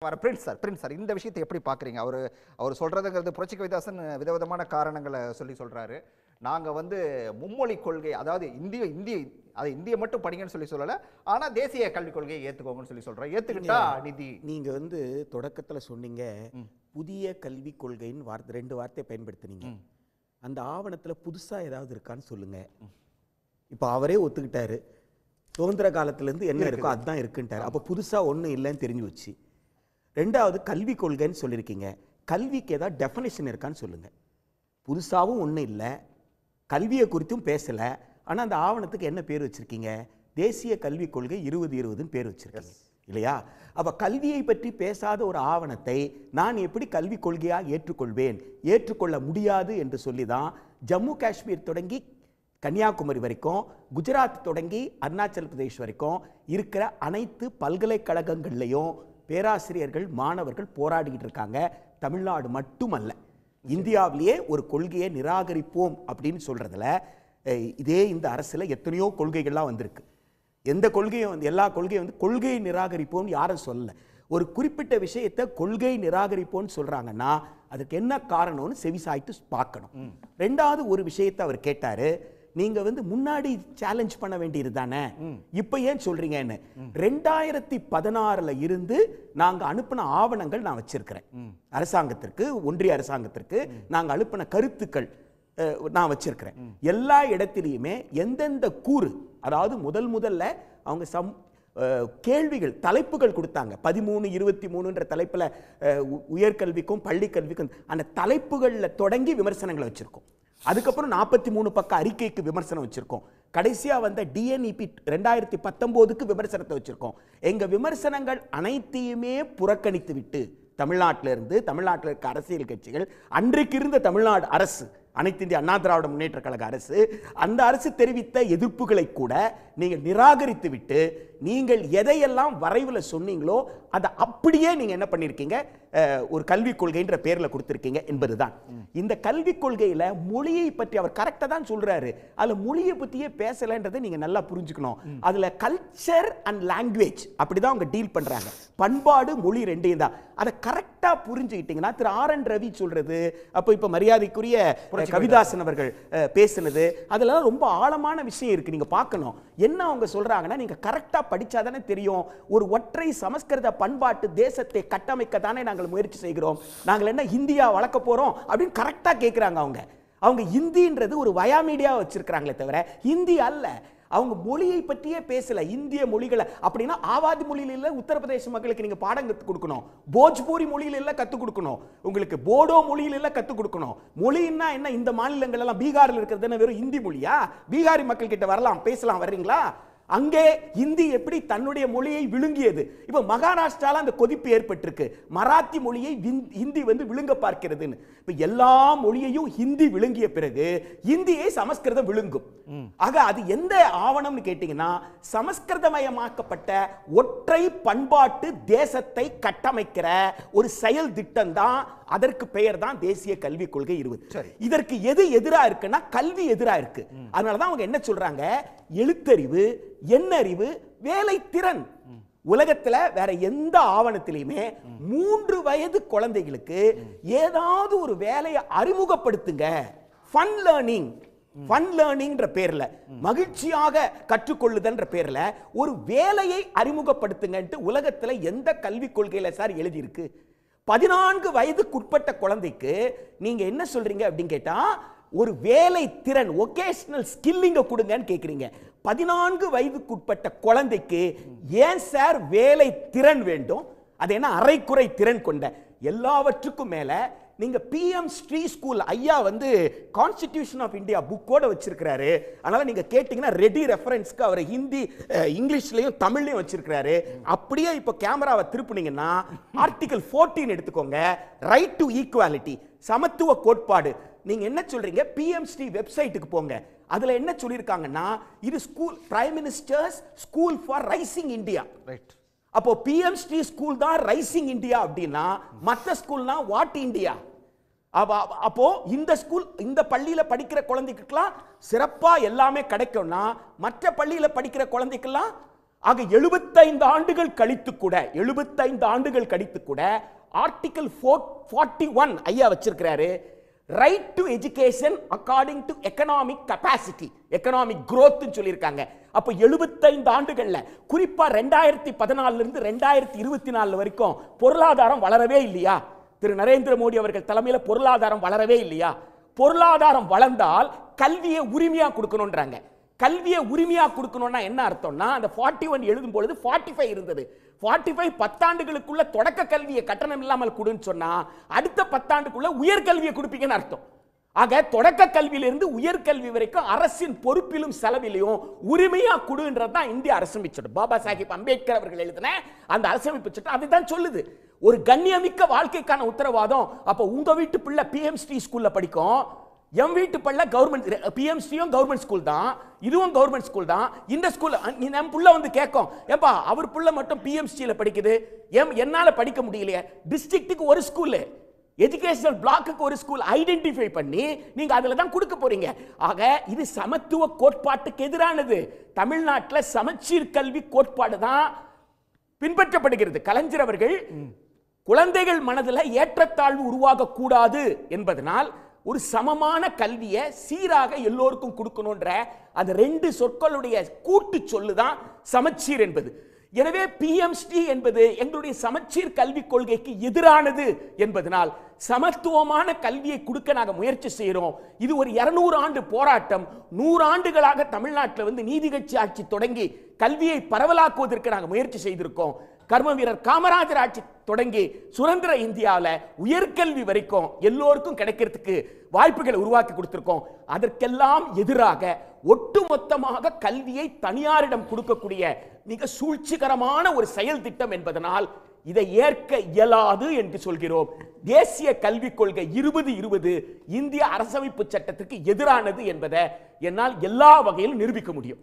Prince sir இந்த விஷயத்தை எப்படி பார்க்குறீங்க? அவர் சொல்கிறதுங்கிறது புரட்சி கவிதாசன் விதவிதமான காரணங்களை சொல்கிறாரு. நாங்கள் வந்து மும்மொழி கொள்கை, அதாவது இந்திய மட்டும் படிங்கன்னு சொல்லலை, ஆனால் தேசிய கல்விக் கொள்கையை ஏற்றுக்கோங்கன்னு சொல்கிறோம். ஏற்றுக்கிட்டா நிதி. நீங்கள் வந்து தொடக்கத்தில் சொன்னீங்க புதிய கல்விக் கொள்கைன்னு ரெண்டு வார்த்தையை பயன்படுத்தினீங்க. அந்த ஆவணத்தில் புதுசாக ஏதாவது இருக்கான்னு சொல்லுங்க. இப்போ அவரே ஒத்துக்கிட்டாரு, சுதந்திர காலத்திலேருந்து என்ன இருக்கோ அதுதான் இருக்குன்ட்டார். அப்போ புதுசாக ஒன்றும் இல்லைன்னு தெரிஞ்சு வச்சு. ரெண்டாவது கல்விக் கொள்கைன்னு சொல்லியிருக்கீங்க, கல்விக்கு ஏதாவது டெஃபினேஷன் இருக்கான்னு சொல்லுங்கள். புதுசாகவும் ஒன்றும் இல்லை, கல்வியை குறித்தும் பேசலை, ஆனால் அந்த ஆவணத்துக்கு என்ன பேர் வச்சுருக்கீங்க? தேசிய கல்விக் கொள்கை 2020ன்னு பேர் வச்சுருக்கீங்க இல்லையா? அப்போ கல்வியை பற்றி பேசாத ஒரு ஆவணத்தை நான் எப்படி கல்விக் கொள்கையாக ஏற்றுக்கொள்ள முடியாது என்று சொல்லி தான் ஜம்மு காஷ்மீர் தொடங்கி கன்னியாகுமரி வரைக்கும், குஜராத் தொடங்கி அருணாச்சல் பிரதேஷ் வரைக்கும் இருக்கிற அனைத்து பல்கலைக்கழகங்கள்லையும் பேராசிரியர்கள் மாணவர்கள் போராடிக்கிட்டு இருக்காங்க. தமிழ்நாடு மட்டுமல்ல, இந்தியாவிலேயே ஒரு கொள்கையை நிராகரிப்போம் அப்படின்னு சொல்றதுல இதே இந்த அரசுல எத்தனையோ கொள்கைகள்லாம் வந்திருக்கு. எந்த கொள்கையும் எல்லா கொள்கையும் கொள்கையை நிராகரிப்போம் யாரும் சொல்லல. ஒரு குறிப்பிட்ட விஷயத்தை கொள்கை நிராகரிப்போம்னு சொல்றாங்கன்னா அதுக்கு என்ன காரணம்னு செவிசாய்த்து பார்க்கணும். ரெண்டாவது ஒரு விஷயத்தை அவர் கேட்டாரு, நீங்க முன்னாடி சேலஞ்ச் பண்ண வேண்டியது தானே, இப்ப ஏன் சொல்றீங்கன்னு. 2016ல இருந்து நாங்க அனுப்பின ஆவணங்கள் நான் வச்சிருக்கிறேன். அரசாங்கத்திற்கு, ஒன்றிய அரசாங்கத்திற்கு நாங்க அனுப்பின கருத்துக்கள் நான் வச்சிருக்கிறேன். எல்லா இடத்திலையுமே எந்தெந்த கூறு, அதாவது முதல்ல அவங்க கேள்விகள், தலைப்புகள் கொடுத்தாங்க. 13, 23ன்ற தலைப்புல உயர்கல்விக்கும் பள்ளி கல்விக்கும் அந்த தலைப்புகள்ல தொடங்கி விமர்சனங்களை வச்சிருக்கோம். அதுக்கப்புறம் 43 பக்க அறிக்கைக்கு விமர்சனம் வச்சிருக்கோம். கடைசியா வந்த DNEP 2019க்கு விமர்சனத்தை வச்சிருக்கோம். எங்க விமர்சனங்கள் அனைத்தையுமே புறக்கணித்து விட்டு தமிழ்நாட்டில் இருக்க அரசியல் கட்சிகள், அன்றைக்கு இருந்த தமிழ்நாடு அரசு, அனைத்து இந்திய அண்ணா திராவிட முன்னேற்ற கழக அரசு, அந்த அரசு தெரிவித்த எதிர்ப்புகளை கூட நீங்கள் நிராகரித்து விட்டு நீங்கள் எதையெல்லாம் வரைவில் சொன்னீங்களோ அதை அப்படியே நீங்க என்ன பண்ணிருக்கீங்க, ஒரு கல்விக் கொள்கைன்ற பேர்ல கொடுத்திருக்கீங்க என்பதுதான். இந்த கல்விக் கொள்கையில மொழியை பற்றி அவர் கரெக்டா தான் சொல்றாரு, அதுல மொழியை பத்தியே பேசலன்றதை நீங்க நல்லா புரிஞ்சுக்கணும். அதுல கல்ச்சர் அண்ட் லாங்குவேஜ் அப்படிதான் அவங்க டீல் பண்றாங்க. பண்பாடு, மொழி ரெண்டையும் தான். அதை கரெக்டா புரிஞ்சுக்கிட்டீங்கன்னா திரு RN ரவி சொல்றது, அப்போ இப்ப மரியாதைக்குரிய கவிதாசன் அவர்கள் பேசினது, அதுல ரொம்ப ஆழமான விஷயம் இருக்கு, நீங்க பார்க்கணும். என்ன அவங்க சொல்றாங்கன்னா, நீங்க கரெக்டா படிச்சாதானே தெரியும். ஒரு ஒற்றை சமஸ்கிருத பண்பாட்டு தேசத்தை கட்டமைக்க தானே நாங்கள் முயற்சி செய்கிறோம். நாங்கள் என்ன ஹிந்தியா வளர்க்க போறோம் அப்படின்னு கரெக்டா கேட்கிறாங்க. அவங்க ஹிந்தின்றது ஒரு வயா மீடியா வச்சிருக்காங்களே தவிர ஹிந்தி அல்ல. அவங்க மொழியை பற்றியே பேசல. இந்திய மொழிகளை அப்படின்னா ஆவாதி மொழியில இல்ல, உத்தரப்பிரதேச மக்களுக்கு நீங்க பாடம் கற்றுக் கொடுக்கணும். போஜ்பூரி மொழியில இல்ல கற்றுக் கொடுக்கணும், உங்களுக்கு போடோ மொழியில இல்ல கற்றுக் கொடுக்கணும். மொழின்னா என்ன, இந்த மாநிலங்கள் எல்லாம் பீகாரில் இருக்கிறது வெறும் ஹிந்தி மொழியா? பீகாரி மக்கள் கிட்ட வரலாம், பேசலாம், வர்றீங்களா? அங்கே இந்தி எப்படி தன்னுடைய மொழியை விழுங்கியது. இப்ப மகாராஷ்டிரால அந்த கொதிப்பு ஏற்பட்டிருக்கு, மராத்தி மொழியை ஹிந்தி விழுங்க பார்க்கிறதுன்னு. இப்ப எல்லா மொழியையும் ஹிந்தி விழுங்கிய பிறகு இந்தியை சமஸ்கிருதம் விழுங்கும். ஆக அது எந்த ஆவணம்னு கேட்டீங்கன்னா, சமஸ்கிருதமயமாக்கப்பட்ட ஒற்றை பண்பாட்டு தேசத்தை கட்டமைக்கிற ஒரு செயல் திட்டம் தான். அதற்கு பெயர் தான் தேசிய கல்விக் கொள்கை 20. இதற்கு எது எதிரா இருக்குன்னா கல்வி எதிரா இருக்கு. அதனாலதான் அவங்க என்ன சொல்றாங்க, எழுத்தறிவு, எண்ணறிவு, வேலை திறன். உலகத்துல வேற எந்த ஆவணத்திலையுமே 3 வயது குழந்தைகளுக்கு ஏதாவது ஒரு வேலையை அறிமுகப்படுத்துங்க, ஃபன் லேர்னிங்ன்ற பேர்ல, மகிழ்ச்சியாக கற்றுக்கொள்ளுதல்ன்ற பேர்ல ஒரு வேலையை அறிமுகப்படுத்துங்கன்ட்டு உலகத்துல எந்த கல்விக் கொள்கையில சார் எழுதி இருக்கு? 14 வயதுக்குட்பட்ட குழந்தைக்கு நீங்க என்ன சொல்றீங்க அப்படின்னு கேட்டா, ஒரு வேலை திறன், ஒகேஷனல் ஸ்கில்லிங்க கொடுங்கன்னு கேக்குறீங்க. 14 வயதுக்குட்பட்ட குழந்தைக்கு ஏன் சார் வேலை திறன் வேண்டும்? அது என்ன அரைக்குறை திறன் கொண்ட? எல்லாவற்றுக்கும் மேல நீங்க PM ஸ்ரீ ஸ்கூல் ஐயா கான்ஸ்டிடியூஷன் ஆஃப் இந்தியா புக்கோட வச்சிருக்கிறாரு. அதனால நீங்க கேட்டீங்கன்னா ரெடி ரெஃபரன்ஸ்க்கு அவர் ஹிந்தி, இங்கிலீஷ்லயும் தமிழ்லயும் வச்சிருக்கிறாரு. அப்படியே இப்ப கேமராவை திருப்புனீங்கன்னா ஆர்டிகல் 14 எடுத்துக்கோங்க, ரைட் டு ஈக்குவாலிட்டி, சமத்துவ கோட்பாடு. நீங்க என்ன சொல்றீங்க, PM ஸ்ரீ வெப்சைட்டுக்கு போங்க, அதுல என்ன சொல்லியிருக்காங்கன்னா, இது school, prime ministers school for rising India. Right. அப்போ PM ஸ்ரீ ஸ்கூல் தான் ரைசிங் இந்தியா அப்படின்னா மற்ற ஸ்கூல்னா வாட் இந்தியா? அப்போ இந்த ஸ்கூல், இந்த பள்ளியில படிக்கிற குழந்தைகளுக்கெல்லாம் சிறப்பா எல்லாமே கிடைக்கும்னா மற்ற பள்ளியில படிக்கிற குழந்தைக்கெல்லாம் ஆக 75 ஆண்டுகள் கழித்து கூட 75 ஆண்டுகள் கழித்து கூட ஆர்டிகல் 41 ஐயா வச்சிருக்கிறாரு, right to education according to economic capacity, economic growth சொல்லியிருக்காங்க. அப்ப 75 ஆண்டுகள்ல குறிப்பா 2014 இருந்து 2024 வரைக்கும் பொருளாதாரம் வளரவே இல்லையா? திரு நரேந்திர மோடி அவர்கள் தலைமையில பொருளாதாரம் வளரவே இல்லையா? பொருளாதாரம் வளர்ந்தால் கல்வியை உரிமையா கொடுக்கணும்ன்றாங்க. கல்வியை உரிமையா கொடுக்கணும்னா என்ன அர்த்தம்னா, அந்த 41 எழுதும் பொழுது 45 இருந்தது. 45 பத்தாண்டுகளுக்குள்ள தொடக்க கல்வியை கட்டணம் இல்லாமல் கொடுன்னு சொன்னா அடுத்த பத்தாண்டுக்குள்ள உயர்கல்வியை கொடுப்பீங்கன்னு அர்த்தம். ஆக தொடக்க கல்வியிலிருந்து உயர்கல்வி வரைக்கும் அரசின் பொறுப்பிலும் செலவிலையும் உரிமையா கொடுன்றதுதான் இந்திய அரசமைப்பு சட்டம். பாபா சாஹிப் அம்பேத்கர் அவர்கள் எழுதின அந்த அரசமைப்பு சட்டம் அதுதான் சொல்லுது. ஒரு கண்ணியமிக்க வாழ்க்கைக்கான உத்தரவாதம். அப்ப உங்க வீட்டு பிள்ளை பிஎம்ஸ்டி ஸ்கூல்ல படிக்கும், எம் வீட்டு பிள்ளை கவர்மெண்ட் பிஎம்ஸ்டியும் கவர்மெண்ட் ஸ்கூல் தான், இதுவும் கவர்மெண்ட் ஸ்கூல் தான். இந்த ஸ்கூல் நம்ம புள்ள வந்து கேட்கும், ஏப்பா அவர் புள்ள மட்டும் பிஎம்ஸ்டியில படிக்குது, என்னால படிக்க முடியலையே. டிஸ்ட்ரிக்ட்டுக்கு ஒரு ஸ்கூல், எஜுகேஷனல் பிளாக்குக்கு ஒரு ஸ்கூல் ஐடென்டிஃபை பண்ணி நீங்க அதுல தான் கொடுக்க போறீங்க. ஆக இது சமத்துவ கோட்பாட்டுக்கு எதிரானது. தமிழ்நாட்டில் சமச்சீர் கல்வி கோட்பாடு தான் பின்பற்றப்படுகிறது. கலைஞர் அவர்கள் குழந்தைகள் மனதில் ஏற்றத்தாழ்வு உருவாக கூடாது என்பதனால் ஒரு சமமான கல்வியை சீராக எல்லோருக்கும் கொடுக்கணும்ன்ற அந்த ரெண்டு சொற்களுடைய கூட்டு சொல்லுதான் சமச்சீர் என்பது. எனவே பிஎம்ஸ்டி என்பது எங்களுடைய சமச்சீர் கல்விக் கொள்கைக்கு எதிரானது என்பதனால் சமத்துவமான கல்வியை கொடுக்க நாங்கள் முயற்சி செய்கிறோம். இது ஒரு 200 ஆண்டு போராட்டம். 100 ஆண்டுகளாக தமிழ்நாட்டில் வந்து நீதி கட்சி ஆட்சி தொடங்கி கல்வியை பரவலாக்குவதற்கு நாங்கள் முயற்சி செய்திருக்கோம். கர்ம வீரர் காமராஜர் ஆட்சி தொடங்கி சுதந்திர இந்தியாவில் உயர்கல்வி வரைக்கும் எல்லோருக்கும் கிடைக்கிறதுக்கு வாய்ப்புகளை உருவாக்கி கொடுத்திருக்கோம். அதற்கெல்லாம் எதிராக ஒட்டுமொத்தமாக கல்வியை தனியாரிடம் கொடுக்கக்கூடிய மிக சூழ்ச்சிகரமான ஒரு செயல் திட்டம் என்பதனால் இதை ஏற்க இயலாது என்று சொல்கிறோம். தேசிய கல்விக் கொள்கை 2020 இந்திய அரசமைப்பு சட்டத்திற்கு எதிரானது என்பதை என்னால் எல்லா வகையிலும் நிரூபிக்க முடியும்.